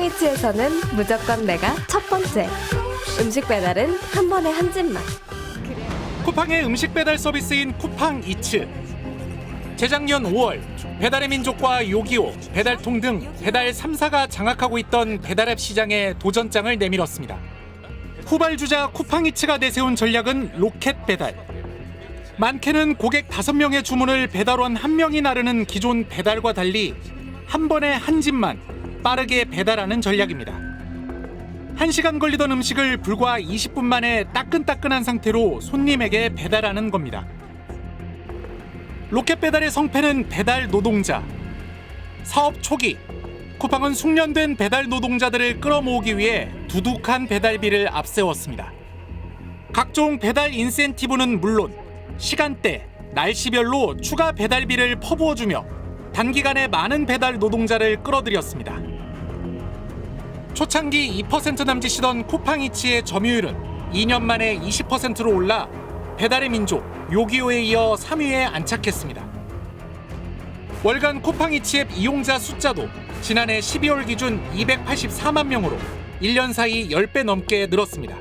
쿠팡이츠에서는 무조건 내가 첫 번째. 음식 배달은 한 번에 한 집만. 쿠팡의 음식 배달 서비스인 쿠팡이츠. 재작년 5월 배달의 민족과 요기요, 배달통 등 배달 3사가 장악하고 있던 배달앱 시장에 도전장을 내밀었습니다. 후발주자 쿠팡이츠가 내세운 전략은 로켓 배달. 많게는 고객 5명의 주문을 배달원 1명이 나르는 기존 배달과 달리 한 번에 한 집만 빠르게 배달하는 전략입니다. 1시간 걸리던 음식을 불과 20분 만에 따끈따끈한 상태로 손님에게 배달하는 겁니다. 로켓 배달의 성패는 배달 노동자. 사업 초기, 쿠팡은 숙련된 배달 노동자들을 끌어모으기 위해 두둑한 배달비를 앞세웠습니다. 각종 배달 인센티브는 물론 시간대, 날씨별로 추가 배달비를 퍼부어주며 단기간에 많은 배달 노동자를 끌어들였습니다. 초창기 2% 남짓이던 쿠팡이츠의 점유율은 2년 만에 20%로 올라 배달의 민족, 요기요에 이어 3위에 안착했습니다. 월간 쿠팡이츠 앱 이용자 숫자도 지난해 12월 기준 284만 명으로 1년 사이 10배 넘게 늘었습니다.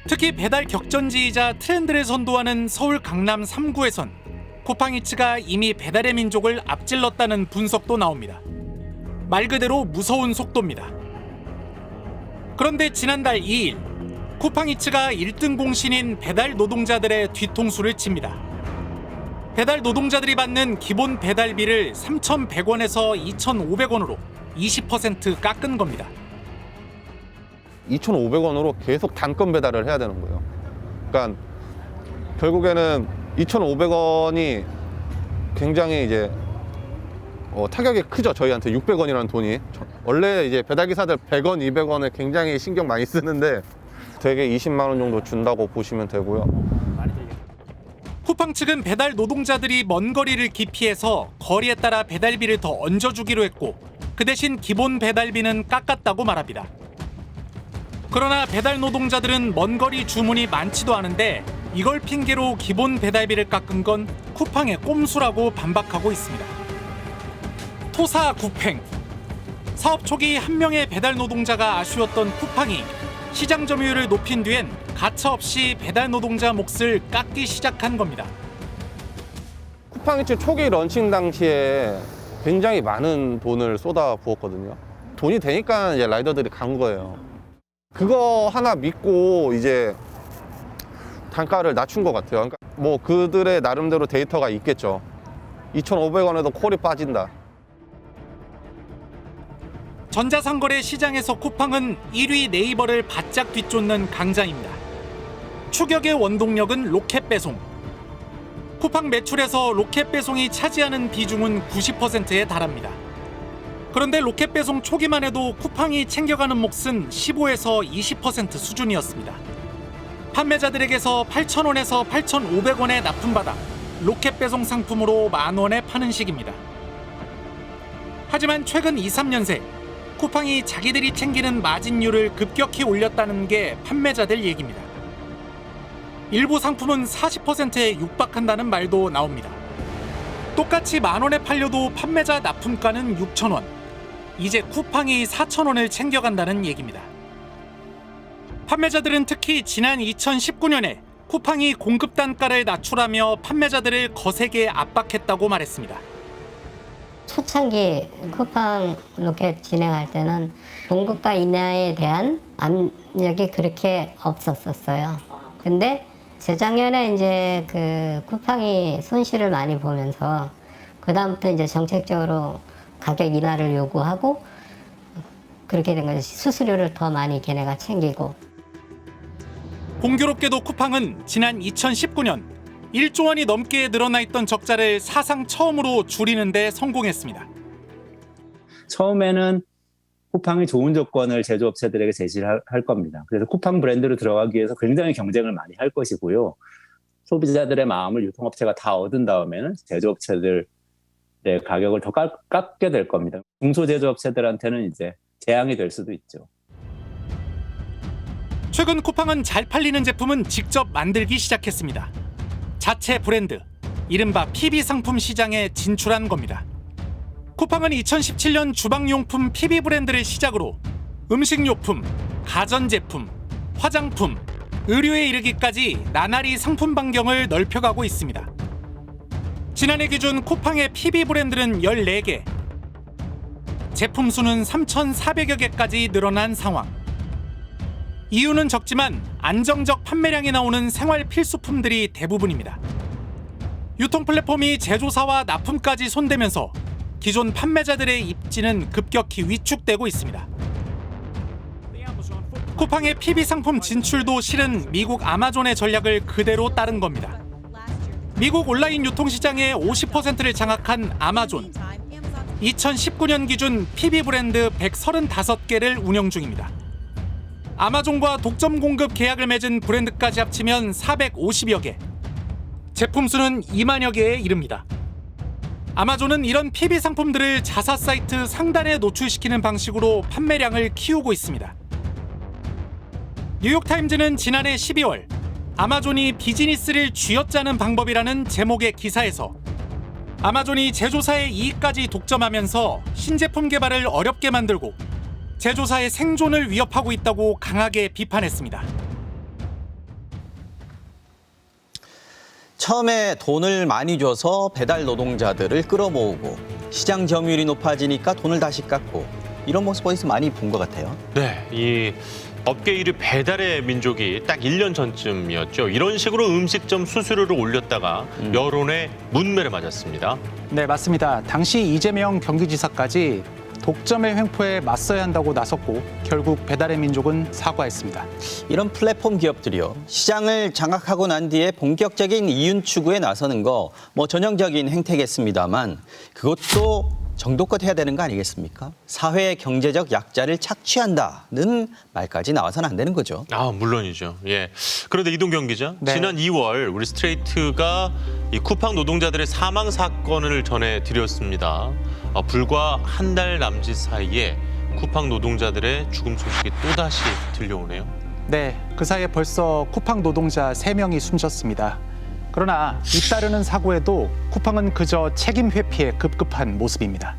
특히 배달 격전지이자 트렌드를 선도하는 서울 강남 3구에선 쿠팡이츠가 이미 배달의 민족을 앞질렀다는 분석도 나옵니다. 말 그대로 무서운 속도입니다. 그런데 지난달 2일 쿠팡이츠가 1등 공신인 배달 노동자들의 뒤통수를 칩니다. 배달 노동자들이 받는 기본 배달비를 3,100원에서 2,500원으로 20% 깎은 겁니다. 2,500원으로 계속 단건 배달을 해야 되는 거예요. 그러니까 결국에는 2,500원이 굉장히 이제 타격이 크죠. 저희한테 600원이라는 돈이. 원래 이제 배달기사들 100원, 200원에 굉장히 신경 많이 쓰는데 되게 20만 원 정도 준다고 보시면 되고요. 쿠팡 측은 배달 노동자들이 먼 거리를 기피해서 거리에 따라 배달비를 더 얹어주기로 했고 그 대신 기본 배달비는 깎았다고 말합니다. 그러나 배달 노동자들은 먼 거리 주문이 많지도 않은데 이걸 핑계로 기본 배달비를 깎은 건 쿠팡의 꼼수라고 반박하고 있습니다. 토사구팽. 사업 초기 한 명의 배달 노동자가 아쉬웠던 쿠팡이 시장 점유율을 높인 뒤엔 가차없이 배달 노동자 몫을 깎기 시작한 겁니다. 쿠팡이츠 초기 런칭 당시에 굉장히 많은 돈을 쏟아 부었거든요. 돈이 되니까 이제 라이더들이 간 거예요. 그거 하나 믿고 이제 단가를 낮춘 것 같아요. 그러니까 뭐 그들의 나름대로 데이터가 있겠죠. 2,500원에도 콜이 빠진다. 전자상거래 시장에서 쿠팡은 1위 네이버를 바짝 뒤쫓는 강자입니다. 추격의 원동력은 로켓 배송. 쿠팡 매출에서 로켓 배송이 차지하는 비중은 90%에 달합니다. 그런데 로켓 배송 초기만 해도 쿠팡이 챙겨가는 몫은 15에서 20% 수준이었습니다. 판매자들에게서 8,000원에서 8,500원에 납품받아 로켓 배송 상품으로 10,000원에 파는 식입니다. 하지만 최근 2-3년 새 쿠팡이 자기들이 챙기는 마진율을 급격히 올렸다는 게 판매자들 얘기입니다. 일부 상품은 40%에 육박한다는 말도 나옵니다. 똑같이 10,000원에 팔려도 판매자 납품가는 6,000원. 이제 쿠팡이 4,000원을 챙겨간다는 얘기입니다. 판매자들은 특히 지난 2019년에 쿠팡이 공급 단가를 낮추라며 판매자들을 거세게 압박했다고 말했습니다. 초창기 쿠팡 로켓 진행할 때는 공급가 인하에 대한 압력이 그렇게 없었어요. 근데 재작년에 이제 그 쿠팡이 손실을 많이 보면서 그다음부터 이제 정책적으로 가격 인하를 요구하고 그렇게 된 거죠. 수수료를 더 많이 걔네가 챙기고. 공교롭게도 쿠팡은 지난 2019년 1조 원이 넘게 늘어나 있던 적자를 사상 처음으로 줄이는 데 성공했습니다. 처음에는 쿠팡이 좋은 조건을 제조업체들에게 제시를 할 겁니다. 그래서 쿠팡 브랜드로 들어가기 위해서 굉장히 경쟁을 많이 할 것이고요. 소비자들의 마음을 유통업체가 다 얻은 다음에는 제조업체들의 가격을 더 깎게 될 겁니다. 중소제조업체들한테는 이제 재앙이 될 수도 있죠. 최근 쿠팡은 잘 팔리는 제품은 직접 만들기 시작했습니다. 자체 브랜드, 이른바 PB 상품 시장에 진출한 겁니다. 쿠팡은 2017년 주방용품 PB 브랜드를 시작으로 음식료품, 가전제품, 화장품, 의류에 이르기까지 나날이 상품 반경을 넓혀가고 있습니다. 지난해 기준 쿠팡의 PB 브랜드는 14개, 제품 수는 3,400여 개까지 늘어난 상황. 이유는 적지만 안정적 판매량이 나오는 생활 필수품들이 대부분입니다. 유통 플랫폼이 제조사와 납품까지 손대면서 기존 판매자들의 입지는 급격히 위축되고 있습니다. 쿠팡의 PB 상품 진출도 실은 미국 아마존의 전략을 그대로 따른 겁니다. 미국 온라인 유통시장의 50%를 장악한 아마존. 2019년 기준 PB 브랜드 135개를 운영 중입니다. 아마존과 독점 공급 계약을 맺은 브랜드까지 합치면 450여 개. 제품 수는 2만여 개에 이릅니다. 아마존은 이런 PB 상품들을 자사 사이트 상단에 노출시키는 방식으로 판매량을 키우고 있습니다. 뉴욕타임즈는 지난해 12월 아마존이 비즈니스를 쥐어짜는 방법이라는 제목의 기사에서 아마존이 제조사의 이익까지 독점하면서 신제품 개발을 어렵게 만들고 제조사의 생존을 위협하고 있다고 강하게 비판했습니다. 처음에 돈을 많이 줘서 배달 노동자들을 끌어모으고 시장 점유율이 높아지니까 돈을 다시 깎고 이런 모습 어디서 많이 본 것 같아요. 네, 이 업계 1위 배달의 민족이 딱 1년 전쯤이었죠. 이런 식으로 음식점 수수료를 올렸다가 여론의 문매를 맞았습니다. 네, 맞습니다. 당시 이재명 경기지사까지 독점의 횡포에 맞서야 한다고 나섰고 결국 배달의 민족은 사과했습니다. 이런 플랫폼 기업들이요. 시장을 장악하고 난 뒤에 본격적인 이윤 추구에 나서는 거 뭐 전형적인 행태겠습니다만 그것도 정도껏 해야 되는 거 아니겠습니까? 사회의 경제적 약자를 착취한다는 말까지 나와서는 안 되는 거죠. 아, 물론이죠. 예. 그런데 이동경 기자, 네. 지난 2월 우리 스트레이트가 이 쿠팡 노동자들의 사망 사건을 전해드렸습니다. 불과 한 달 남짓 사이에 쿠팡 노동자들의 죽음 소식이 또다시 들려오네요. 네, 그 사이에 벌써 쿠팡 노동자 3명이 숨졌습니다. 그러나 잇따르는 사고에도 쿠팡은 그저 책임 회피에 급급한 모습입니다.